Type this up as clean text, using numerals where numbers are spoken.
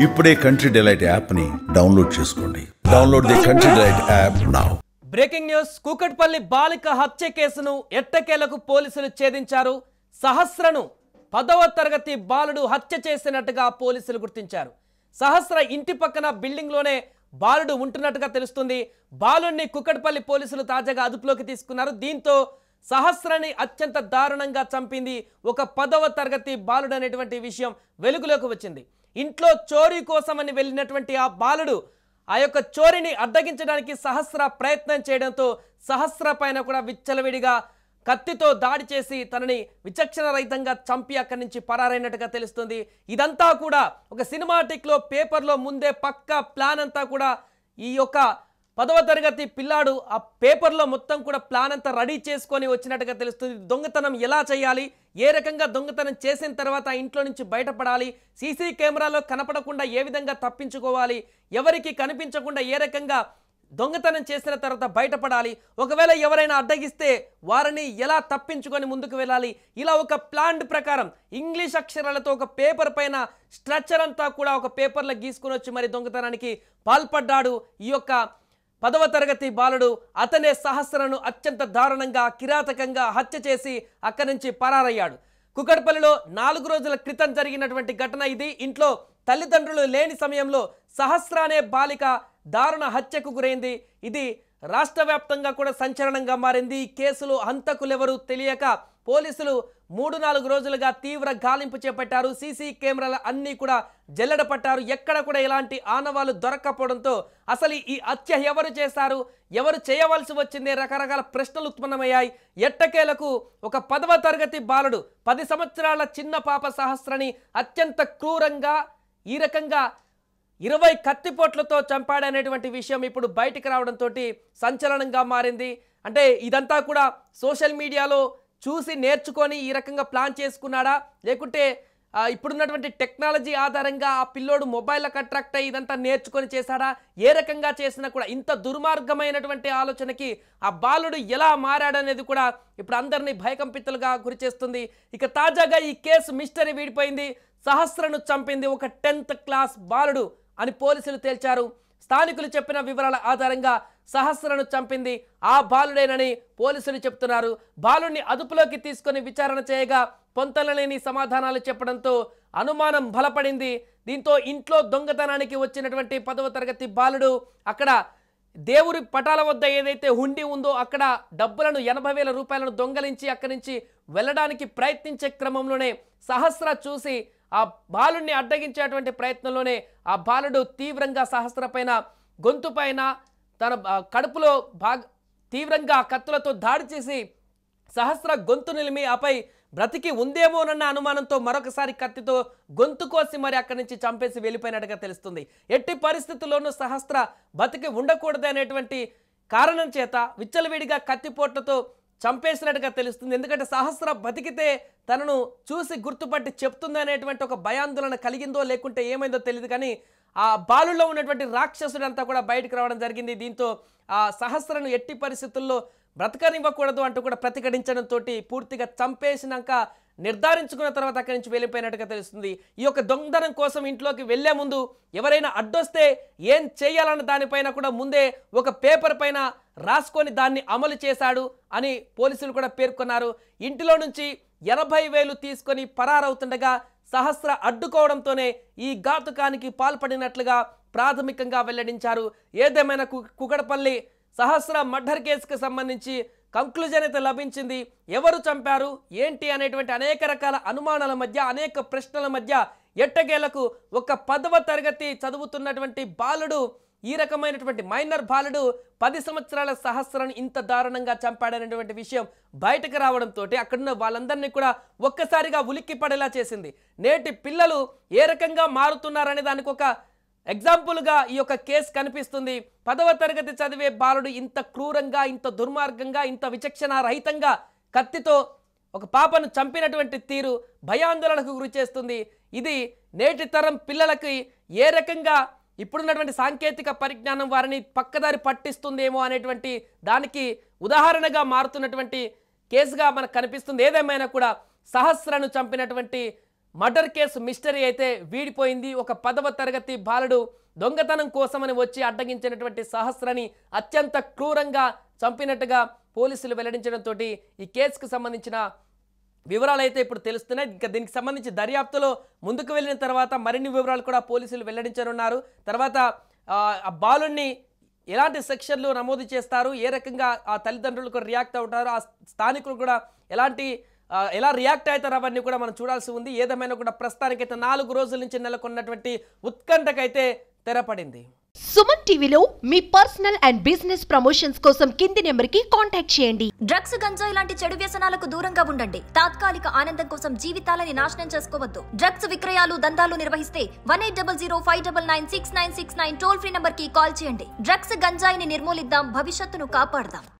ఇప్పుడే country delight app ని download చేసుకోండి. Download the country delight app now. Breaking news. Kukatpally బాలిక హత్య కేసును ఎట్టకేలకు పోలీసులు ఛేదించారు. సహస్రను 10వ తరగతి బాలుడు హత్య చేసినట్టుగా పోలీసులు గుర్తించారు. సహస్ర ఇంటి పక్కన బిల్డింగ్ లోనే బాలుడు ఉంటున్నట్టుగా తెలుస్తుంది. బాలుడిని కూకట్పల్లి పోలీసులు తాజాగా అదుపులోకి తీసుకున్నారు. దీంతో సహస్రని అత్యంత దారుణంగా చంపింది ఒక 10వ తరగతి బాలుడు అనేటువంటి విషయం వెలుగులోకి వచ్చింది. ఇంట్లో చోరీ కోసమని వెళ్ళినటువంటి ఆ బాలుడు ఆ యొక్క చోరీని అడ్డగించడానికి సహస్ర ప్రయత్నం చేయడంతో సహస్ర పైన కూడా విచ్చలవిడిగా కత్తితో దాడి చేసి తనని విచక్షణ రహితంగా చంపి అక్కడి నుంచి పరారైనట్టుగా తెలుస్తుంది. ఇదంతా కూడా ఒక సినిమాటిక్లో పేపర్లో ముందే పక్కా ప్లాన్ అంతా కూడా ఈ యొక్క 10వ తరగతి పిల్లాడు ఆ పేపర్లో మొత్తం కూడా ప్లాన్ అంతా రెడీ చేసుకొని వచ్చినట్టుగా తెలుస్తుంది. దొంగతనం ఎలా చేయాలి, ఏ రకంగా దొంగతనం చేసిన తర్వాత ఇంట్లో నుంచి బయటపడాలి, సీసీ కెమెరాలో కనపడకుండా ఏ విధంగా తప్పించుకోవాలి, ఎవరికి కనిపించకుండా ఏ రకంగా దొంగతనం చేసిన తర్వాత బయటపడాలి, ఒకవేళ ఎవరైనా అడ్డగిస్తే వారిని ఎలా తప్పించుకొని ముందుకు వెళ్ళాలి, ఇలా ఒక ప్లాన్ ప్రకారం ఇంగ్లీష్ అక్షరాలతో ఒక పేపర్ పైన స్ట్రక్చర్ అంతా కూడా ఒక పేపర్లో గీసుకుని వచ్చి మరి దొంగతనానికి పాల్పడ్డాడు ఈ యొక్క 10వ తరగతి బాలుడు. అతనే సహస్రను అత్యంత దారుణంగా కిరాతకంగా హత్య చేసి అక్కడి నుంచి పరారయ్యాడు. కూకట్పల్లిలో 4 రోజుల క్రితం జరిగినటువంటి ఘటన ఇది. ఇంట్లో తల్లిదండ్రులు లేని సమయంలో సహస్ర అనే బాలిక దారుణ హత్యకు గురైంది. ఇది రాష్ట్ర వ్యాప్తంగా కూడా సంచలనంగా మారింది. ఈ కేసులో హంతకులెవరూ తెలియక పోలీసులు 3-4 రోజులుగా తీవ్ర గాలింపు చేపట్టారు. సీసీ కెమెరాల అన్నీ కూడా జల్లెడ పట్టారు. ఎక్కడ కూడా ఎలాంటి ఆనవాళ్లు దొరక్కపోవడంతో అసలు ఈ హత్య ఎవరు చేశారు, ఎవరు చేయవలసి వచ్చింది, రకరకాల ప్రశ్నలు ఉత్పన్నమయ్యాయి. ఎట్టకేలకు ఒక 10వ తరగతి బాలుడు 10 సంవత్సరాల చిన్న పాప సహస్రని అత్యంత క్రూరంగా ఈ రకంగా 20 కత్తిపోట్లతో చంపాడనేటువంటి విషయం ఇప్పుడు బయటికి రావడంతో సంచలనంగా మారింది. అంటే ఇదంతా కూడా సోషల్ మీడియాలో చూసి నేర్చుకొని ఈ రకంగా ప్లాన్ చేసుకున్నాడా, లేకుంటే ఇప్పుడున్నటువంటి టెక్నాలజీ ఆధారంగా ఆ పిల్లోడు మొబైల్కి అట్రాక్ట్ అయ్యి ఇదంతా నేర్చుకొని చేశాడా, ఏ రకంగా చేసినా కూడా ఇంత దుర్మార్గమైనటువంటి ఆలోచనకి ఆ బాలుడు ఎలా మారాడనేది కూడా ఇప్పుడు అందరినీ భయకంపితులుగా గురిచేస్తుంది. ఇక తాజాగా ఈ కేసు మిస్టరీ వీడిపోయింది. సహస్రను చంపింది ఒక 10th క్లాస్ బాలుడు అని పోలీసులు తేల్చారు. స్థానికులు చెప్పిన వివరాల ఆధారంగా సహస్రను చంపింది ఆ బాలుడేనని పోలీసులు చెప్తున్నారు. బాలుడిని అదుపులోకి తీసుకొని విచారణ చేయగా పొంతలలేని సమాధానాలు చెప్పడంతో అనుమానం బలపడింది. దీంతో ఇంట్లో దొంగతనానికి వచ్చినటువంటి 10వ తరగతి బాలుడు అక్కడ దేవుడి పటాల వద్ద ఏదైతే హుండీ ఉందో అక్కడ డబ్బులను 80,000 రూపాయలను దొంగలించి అక్కడి నుంచి వెళ్ళడానికి ప్రయత్నించే క్రమంలోనే సహస్ర చూసి ఆ బాలుడిని అడ్డగించేటువంటి ప్రయత్నంలోనే ఆ బాలుడు తీవ్రంగా సహస్ర పైన గొంతు పైన తన కడుపులో తీవ్రంగా కత్తులతో దాడి చేసి సహస్ర గొంతు నిలిమి ఆపై బ్రతికి ఉందేమోనన్న అనుమానంతో మరొకసారి కత్తితో గొంతు కోసి మరి అక్కడి నుంచి చంపేసి వెళ్ళిపోయినట్టుగా తెలుస్తుంది. ఎట్టి పరిస్థితుల్లోనూ సహస్ర బతికి ఉండకూడదు అనేటువంటి కారణం చేత విచ్చలవిడిగా కత్తిపోట్లతో చంపేసినట్టుగా తెలుస్తుంది. ఎందుకంటే సహస్ర బతికితే తనను చూసి గుర్తుపట్టి చెప్తుంది అనేటువంటి ఒక భయాందోళన కలిగిందో లేకుంటే ఏమైందో తెలియదు, కానీ ఆ బాలుల్లో ఉన్నటువంటి రాక్షసుడంతా కూడా బయటకు రావడం జరిగింది. దీంతో ఆ సహస్రను ఎట్టి పరిస్థితుల్లో బ్రతకనివ్వకూడదు అంటూ కూడా ప్రతిఘటించడంతో పూర్తిగా చంపేసినాక నిర్ధారించుకున్న తర్వాత అక్కడి నుంచి వెళ్ళిపోయినట్టుగా తెలుస్తుంది. ఈ యొక్క దొంగతనం కోసం ఇంట్లోకి వెళ్లే ముందు ఎవరైనా అడ్డొస్తే ఏం చేయాలన్న దానిపైన కూడా ముందే ఒక పేపర్ పైన రాసుకొని దాన్ని అమలు చేశాడు అని పోలీసులు కూడా పేర్కొన్నారు. ఇంటిలో నుంచి 80,000 తీసుకొని పరారవుతుండగా సహస్ర అడ్డుకోవడంతోనే ఈ ఘాతుకానికి పాల్పడినట్లుగా ప్రాథమికంగా వెల్లడించారు. ఏదేమైనా కూకట్పల్లి సహస్ర మర్డర్ కేసుకు సంబంధించి కంక్లూజన్ అయితే లభించింది. ఎవరు చంపారు ఏంటి అనేటువంటి అనేక రకాల అనుమానాల మధ్య అనేక ప్రశ్నల మధ్య ఎట్టకేలకు ఒక 10వ తరగతి చదువుతున్నటువంటి బాలుడు ఈ రకమైనటువంటి మైనర్ బాలుడు 10 సంవత్సరాల సహస్రను ఇంత దారుణంగా చంపాడనేటువంటి విషయం బయటకు రావడంతో అక్కడున్న వాళ్ళందరినీ కూడా ఒక్కసారిగా ఉలిక్కి పడేలా చేసింది. నేటి పిల్లలు ఏ రకంగా మారుతున్నారనే దానికి ఒక ఎగ్జాంపుల్గా ఈ యొక్క కేసు కనిపిస్తుంది. 10వ తరగతి చదివే బాలుడు ఇంత క్రూరంగా, ఇంత దుర్మార్గంగా, ఇంత విచక్షణ రహితంగా కత్తితో ఒక పాపను చంపినటువంటి తీరు భయాందోళనకు గురి చేస్తుంది. ఇది నేటి తరం పిల్లలకి ఏ రకంగా ఇప్పుడున్నటువంటి సాంకేతిక పరిజ్ఞానం వారిని పక్కదారి పట్టిస్తుందేమో అనేటువంటి దానికి ఉదాహరణగా మారుతున్నటువంటి కేసుగా మనకు కనిపిస్తుంది. ఏదేమైనా కూడా సహస్రను చంపినటువంటి మర్డర్ కేసు మిస్టరీ అయితే వీడిపోయింది. ఒక 10వ తరగతి బాలుడు దొంగతనం కోసమని వచ్చి అడ్డగించినటువంటి సహస్రని అత్యంత క్రూరంగా చంపినట్టుగా పోలీసులు వెల్లడించడంతో ఈ కేసుకు సంబంధించిన వివరాలు అయితే ఇప్పుడు తెలుస్తున్నాయి. ఇంకా దీనికి సంబంధించి దర్యాప్తులో ముందుకు వెళ్ళిన తర్వాత మరిన్ని వివరాలు కూడా పోలీసులు వెల్లడించనున్నారు. తర్వాత ఆ బాలుడిని ఎలాంటి సెక్షన్లు నమోదు చేస్తారు, ఏ రకంగా ఆ తల్లిదండ్రులకు రియాక్ట్ అవుతారు, ఆ స్థానికులు కూడా ఎలా రియాక్ట్ అవుతారు అవన్నీ కూడా మనం చూడాల్సి ఉంది. ఏదేమైనా కూడా ప్రస్తుతానికైతే 4 రోజుల నుంచి నెలకొన్నటువంటి ఉత్కంఠకైతే తెరపడింది. సుమన్ టీవీలో మీ పర్సనల్ అండ్ బిజినెస్ ప్రమోషన్స్ కోసం కింది నెంబర్కి కాంటాక్ట్ చేయండి. డ్రగ్స్, గంజాయి లాంటి చెడు వ్యసనాలకు దూరంగా ఉండండి. తాత్కాలిక ఆనందం కోసం జీవితాలని నాశనం చేసుకోవద్దు. డ్రగ్స్ విక్రయాలు, దందాలు నిర్వహిస్తే 180059996969 టోల్ ఫ్రీ నంబర్ కి కాల్ చేయండి. డ్రగ్స్, గంజాయిని నిర్మూలిద్దాం, భవిష్యత్తును కాపాడదాం.